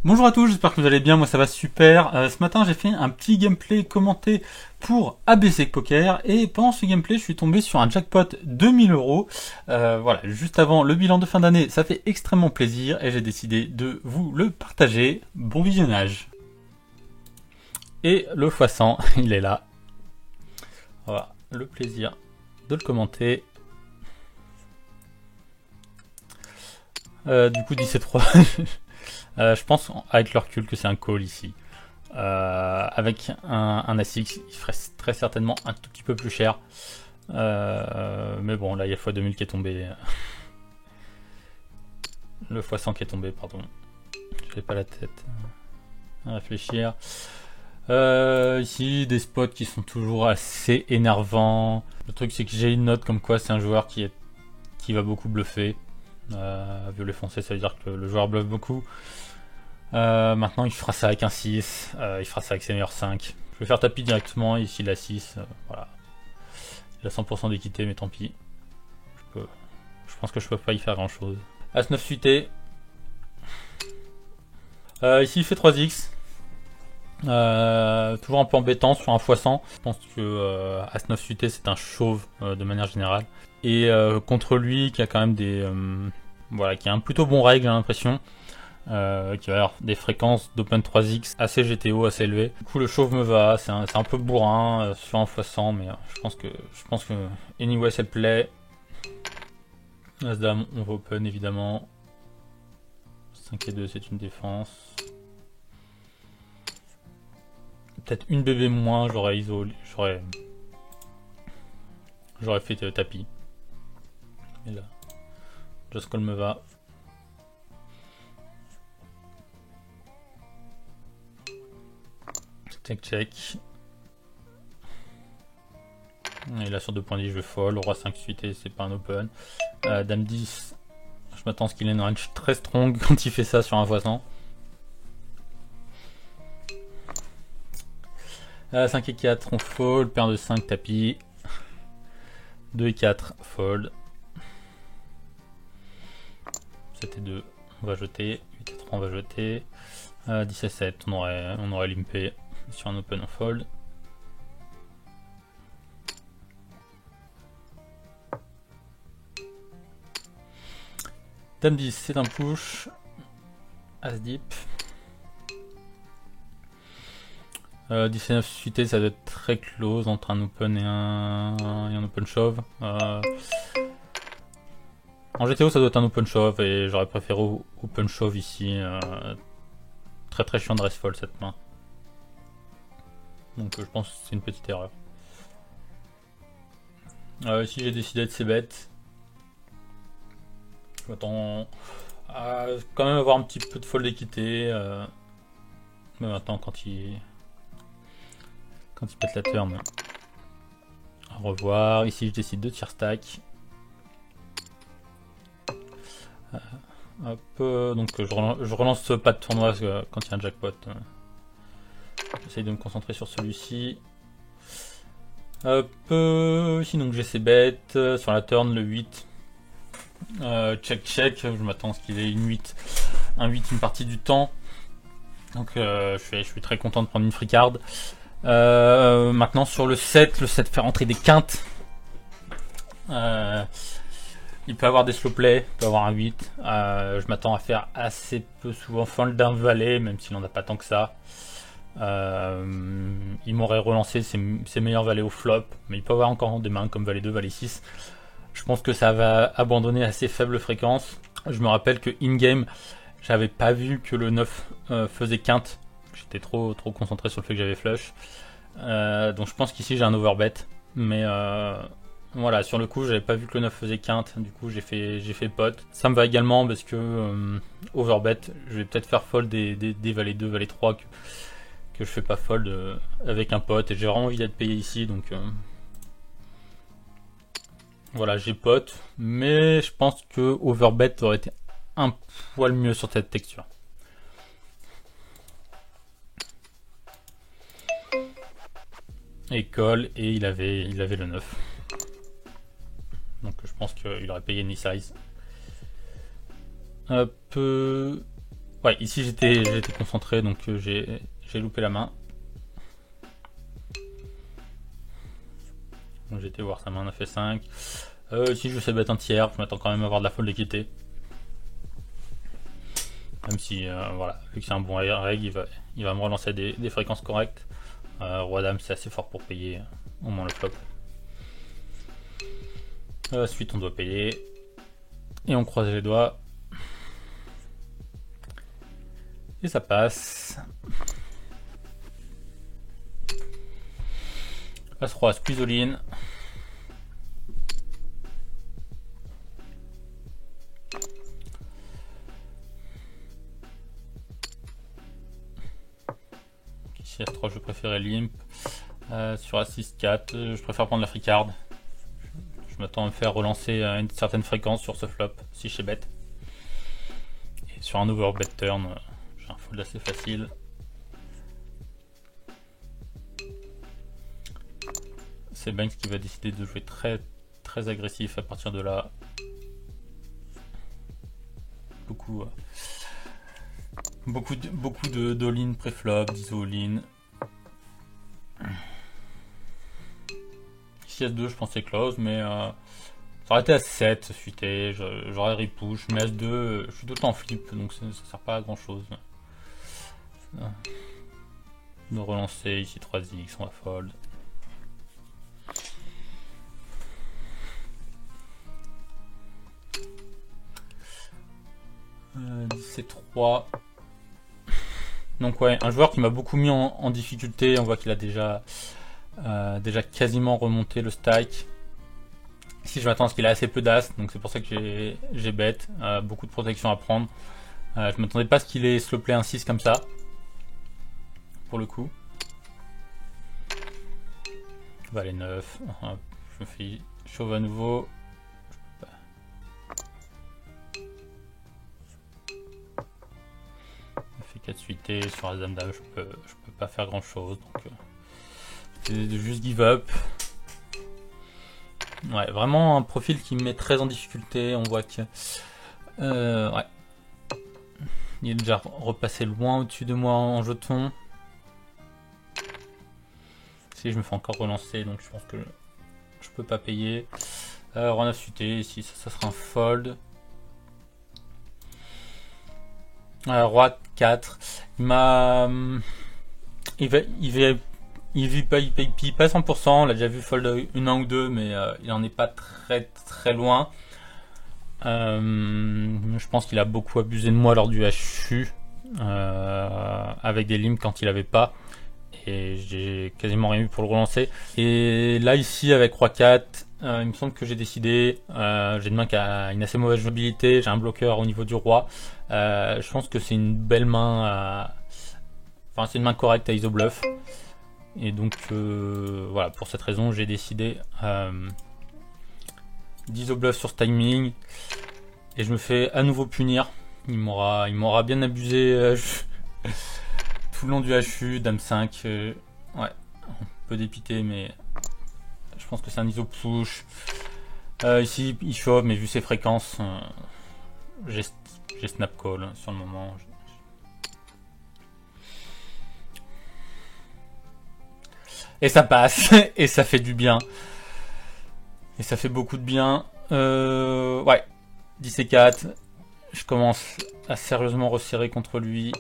Bonjour à tous, j'espère que vous allez bien, moi ça va super. Ce matin j'ai fait un petit gameplay commenté pour ABC Poker et pendant ce gameplay je suis tombé sur un jackpot 2000 €. Voilà, juste avant le bilan de fin d'année, ça fait extrêmement plaisir et j'ai décidé de vous le partager. Bon visionnage. Et le x100, il est là. Voilà, le plaisir de le commenter. Du coup 17-3. Je pense avec le recul que c'est un call ici. Avec un ASIX, il ferait très certainement un tout petit peu plus cher. Mais bon, là il y a le x2000 qui est tombé. Le x100 qui est tombé, pardon. Je n'ai pas la tête à réfléchir. Ici, des spots qui sont toujours assez énervants. Le truc, c'est que j'ai une note comme quoi c'est un joueur qui va beaucoup bluffer. Violet foncé, ça veut dire que le joueur bluffe beaucoup. Maintenant, il fera ça avec un 6. Il fera ça avec ses meilleurs 5. Je vais faire tapis directement. Ici, il a 6. Voilà. Il a 100% d'équité, mais tant pis. Je pense que je peux pas y faire grand chose. As-9 suité. Ici, il fait 3x. Toujours un peu embêtant sur un x100. Je pense que As-9 suité, c'est un chauve de manière générale. Et contre lui, qui a quand même des. Voilà, qui a un plutôt bon règle, j'ai l'impression. Qui va avoir des fréquences d'Open 3x assez GTO, assez élevées. Du coup, le chauve me va, c'est un peu bourrin sur un x100, mais je pense que anyway, c'est le play. As-Dame, on va open évidemment. 5 et 2, c'est une défense. Peut-être une BB moins, j'aurais isolé, j'aurais fait tapis. Et là, just call me va. Check. Et là sur 2 points 10 je vais fold. Roi 5 suité, c'est pas un open. Dame 10, je m'attends à ce qu'il ait une range très strong quand il fait ça sur un x100. 5 et 4 on fold. Paire de 5 tapis. 2 et 4 fold. 7 et 2 on va jeter. 8 et 3 on va jeter. 10 et 7 on aurait limpé. Sur un open on fold. Dame 10 c'est un push. As deep. 10 et 9 suité, ça doit être très close entre un open et un open shove. En GTO ça doit être un open shove et j'aurais préféré open shove ici. Très chiant de rest fold cette main. Donc je pense que c'est une petite erreur. Ici j'ai décidé de c-bet. Je m'attends à quand même avoir un petit peu de fold d'équité. Mais maintenant quand il pète la turn. Au revoir. Ici je décide de tier stack. Donc je relance pas de tournoi quand il y a un jackpot. J'essaye de me concentrer sur celui-ci. Ici donc j'ai c-bet. Sur la turn le 8. Check. Je m'attends à ce qu'il ait une 8. Un 8 une partie du temps. Donc je suis très content de prendre une free card. Maintenant sur le 7 fait rentrer des quintes. Il peut avoir des slow play, il peut avoir un 8. Je m'attends à faire assez peu souvent fold d'un valet, même s'il n'en a pas tant que ça. Il m'aurait relancé ses meilleurs valets au flop, mais il peut avoir encore des mains comme valet 2, valet 6. Je pense que ça va abandonner à assez faible fréquence. Je me rappelle que in-game, j'avais pas vu que le 9 faisait quinte. J'étais trop concentré sur le fait que j'avais flush. Donc je pense qu'ici j'ai un overbet. Mais voilà, sur le coup, j'avais pas vu que le 9 faisait quinte. Du coup, j'ai fait pot. Ça me va également parce que overbet, je vais peut-être faire fold des valets 2, valets 3 que je fais pas fold avec un pot. Et j'ai vraiment envie d'être payé ici. Donc voilà, j'ai pot. Mais je pense que overbet aurait été un poil mieux sur cette texture. Et call, et il avait le 9. Donc je pense qu'il aurait payé any size. Hop. Ouais, ici j'étais concentré, donc j'ai loupé la main. Donc j'ai été voir sa main, on a fait 5. Ici je sais bet un tiers, je m'attends quand même à avoir de la folle d'équité. Même si, voilà, vu que c'est un bon reg, il va me relancer des fréquences correctes. Roi dame, c'est assez fort pour payer au moins le flop. Ensuite, on doit payer. Et on croise les doigts. Et ça passe. As-roi, squeeze all-in. Ici, As-3, je préférais limp. Sur As-6-4, je préfère prendre la free card. Je m'attends à me faire relancer à une certaine fréquence sur ce flop, si je sais bet. Et sur un overbet turn, j'ai un fold assez facile. C'est Banks qui va décider de jouer très agressif à partir de là. Beaucoup de all-in pré-flop, d'ISO all-in. Ici S2 je pensais close, mais ça aurait été As7 suité, j'aurais repush, mais S2 je suis tout le temps en flip, donc ça sert pas à grand chose. De relancer ici 3x, on va fold. C3. Donc ouais, un joueur qui m'a beaucoup mis en difficulté, on voit qu'il a déjà quasiment remonté le stack. Ici je m'attends à ce qu'il ait assez peu d'as, donc c'est pour ça que j'ai bet, beaucoup de protection à prendre. Je m'attendais pas à ce qu'il ait slow play un 6 comme ça, pour le coup. Valet 9, je me fais chauve à nouveau. Je fais 4 suités, sur As dame dame je peux pas faire grand chose, donc c'est juste give up. Ouais, vraiment un profil qui me met très en difficulté. On voit que ouais, il est déjà repassé loin au-dessus de moi en jeton. Si je me fais encore relancer, donc je pense que je peux pas payer. Roi 9 suité, ici ça sera un fold. Roi 4. Il paye pas 100%, on l'a déjà vu fold une ou deux, mais il en est pas très loin. Je pense qu'il a beaucoup abusé de moi lors du HU, avec des limes quand il avait pas. Et j'ai quasiment rien eu pour le relancer. Et là ici avec Roi 4, il me semble que j'ai décidé, j'ai une main qui a une assez mauvaise jouabilité, j'ai un bloqueur au niveau du roi. Je pense que c'est une belle main, enfin c'est une main correcte à ISO bluff. Et donc voilà, pour cette raison j'ai décidé d'ISO bluff sur ce timing. Et je me fais à nouveau punir. Il m'aura bien abusé tout le long du HU, dame 5. Ouais, un peu dépité, mais je pense que c'est un ISO push. Ici il chauffe, mais vu ses fréquences, j'ai snap call sur le moment. Et ça passe, et ça fait du bien. Et ça fait beaucoup de bien. Ouais, 10 et 4. Je commence à sérieusement resserrer contre lui.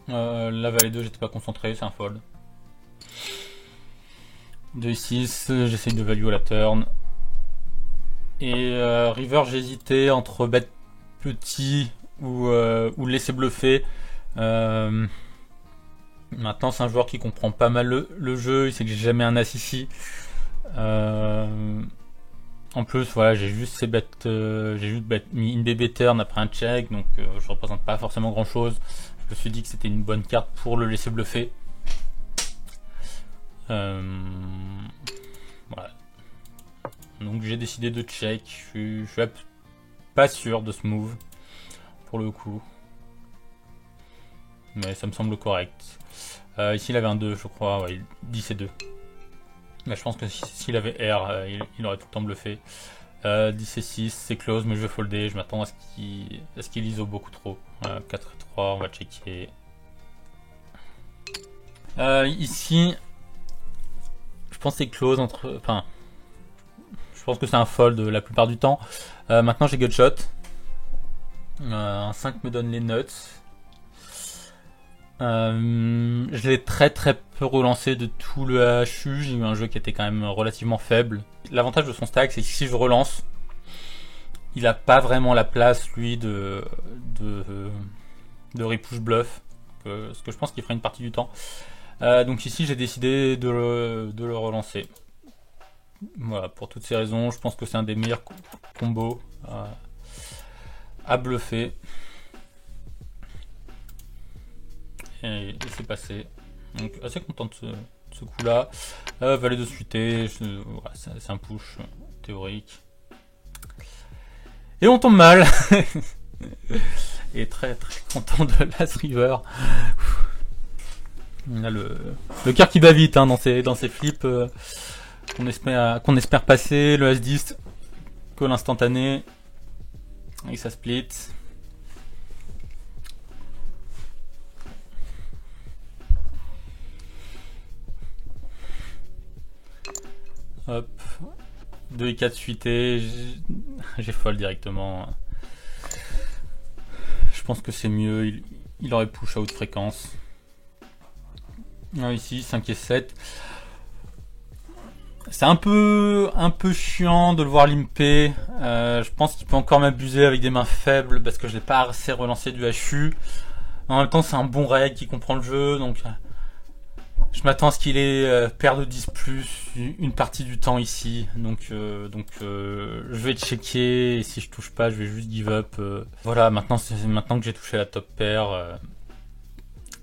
La valet 2, j'étais pas concentré, c'est un fold. 2 et 6, j'essaye de value à la turn. Et river, j'ai hésité entre bet petit ou laisser bluffer. Maintenant, c'est un joueur qui comprend pas mal le jeu, il sait que j'ai jamais un as ici. En plus, voilà, j'ai juste mis une BB turn après un check, donc je représente pas forcément grand chose. Je me suis dit que c'était une bonne carte pour le laisser bluffer. Voilà. Donc j'ai décidé de check. Je suis pas sûr de ce move pour le coup, mais ça me semble correct. Ici il avait un 2 je crois, ouais, 10 et 2. Mais je pense que s'il avait R, il aurait tout le temps bluffé. 10 et 6, c'est close, mais je vais folder. Je m'attends à ce qu'il ISO beaucoup trop. 4 et 3, on va checker. Ici, je pense que c'est close entre. Enfin, je pense que c'est un fold la plupart du temps. Maintenant, j'ai gutshot. Un 5 me donne les nuts. Je l'ai très peu relancé de tout le HU. J'ai eu un jeu qui était quand même relativement faible. L'avantage de son stack, c'est que si je relance, il a pas vraiment la place, lui, de repush bluff. Ce que je pense qu'il fera une partie du temps. Donc ici, j'ai décidé de le relancer. Voilà, pour toutes ces raisons, je pense que c'est un des meilleurs combos à bluffer. Et c'est passé. Donc assez content de ce coup là. Valet de suité, voilà, c'est un push théorique. Et on tombe mal. Et très content de Last River. On a le cœur qui bat vite hein, dans ces flips qu'on espère passer. Le As-10 call instantané. Et ça split. Hop, 2 et 4 suités, j'ai fold directement. Je pense que c'est mieux, il aurait push à haute fréquence. Ici, 5 et 7. C'est un peu chiant de le voir limper. Je pense qu'il peut encore m'abuser avec des mains faibles parce que je l'ai pas assez relancé du HU. En même temps, c'est un bon reg qui comprend le jeu, donc je m'attends à ce qu'il ait paire de 10 plus une partie du temps ici. Donc je vais checker et si je touche pas, je vais juste give up. Voilà, maintenant que j'ai touché la top pair,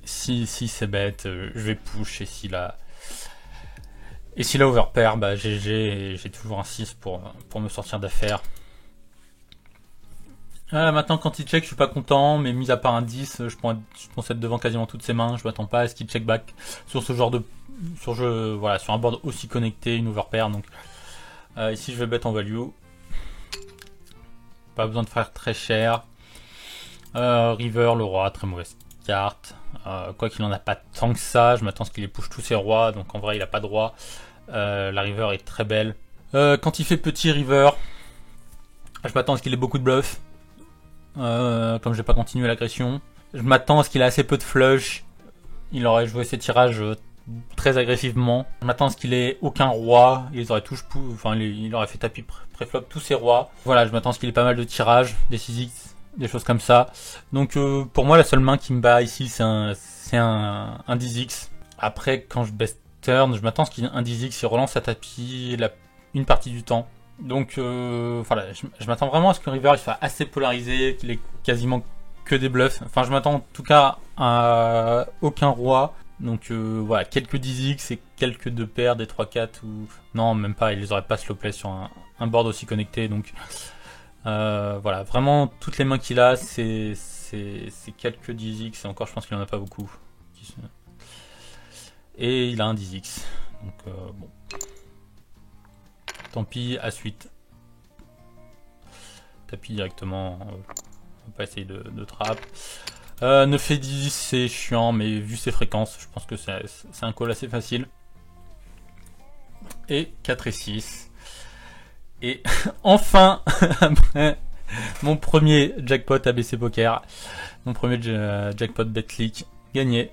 si c'est bête, je vais push et s'il a overpair, bah GG, j'ai toujours un 6 pour me sortir d'affaire. Maintenant quand il check je suis pas content, mais mis à part un 10, je pense être devant quasiment toutes ses mains, je m'attends pas à ce qu'il check back sur ce genre de voilà, sur un board aussi connecté, une overpair. Donc ici je vais bet en value, pas besoin de faire très cher. River, le roi, très mauvaise carte, quoi qu'il en a pas tant que ça, je m'attends à ce qu'il push tous ses rois, donc en vrai il a pas de roi. La river est très belle. Quand il fait petit river, je m'attends à ce qu'il ait beaucoup de bluff. Comme je vais pas continuer l'agression, je m'attends à ce qu'il ait assez peu de flush. Il aurait joué ses tirages très agressivement. Je m'attends à ce qu'il ait aucun roi. Il aurait il aurait fait tapis préflop tous ses rois. Voilà, je m'attends à ce qu'il ait pas mal de tirages, des 6x, des choses comme ça. Donc pour moi la seule main qui me bat ici c'est un 10x. Après quand je best turn, je m'attends à ce qu'il ait un 10x, il relance sa tapis une partie du temps. Donc voilà, je m'attends vraiment à ce que River il soit assez polarisé, qu'il ait quasiment que des bluffs. Enfin, je m'attends en tout cas à aucun roi. Donc voilà, quelques 10x et quelques 2 paires, des 3-4 ou... Non, même pas, il les aurait pas slow play sur un board aussi connecté. Donc voilà, vraiment toutes les mains qu'il a, c'est quelques 10x et encore je pense qu'il en a pas beaucoup. Et il a un 10x. Donc bon. Tant pis, à suite. Tapis directement. On va pas essayer de trap. 9 et 10, c'est chiant, mais vu ses fréquences, je pense que c'est un call assez facile. Et 4 et 6. Et enfin, après mon premier jackpot ABC Poker, mon premier jackpot BetClick gagné.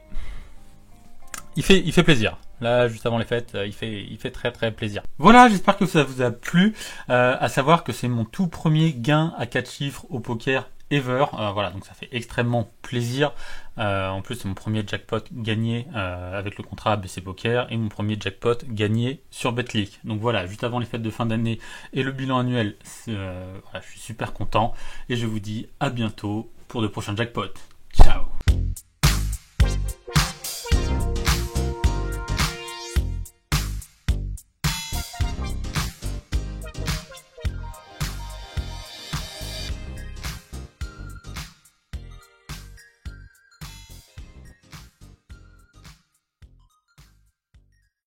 Il fait plaisir. Là, juste avant les fêtes, il fait très plaisir. Voilà, j'espère que ça vous a plu. À savoir que c'est mon tout premier gain à 4 chiffres au poker ever. Voilà, donc ça fait extrêmement plaisir. En plus, c'est mon premier jackpot gagné avec le contrat ABC Poker et mon premier jackpot gagné sur BetClick. Donc voilà, juste avant les fêtes de fin d'année et le bilan annuel, voilà, je suis super content. Et je vous dis à bientôt pour de prochains jackpots. Ciao!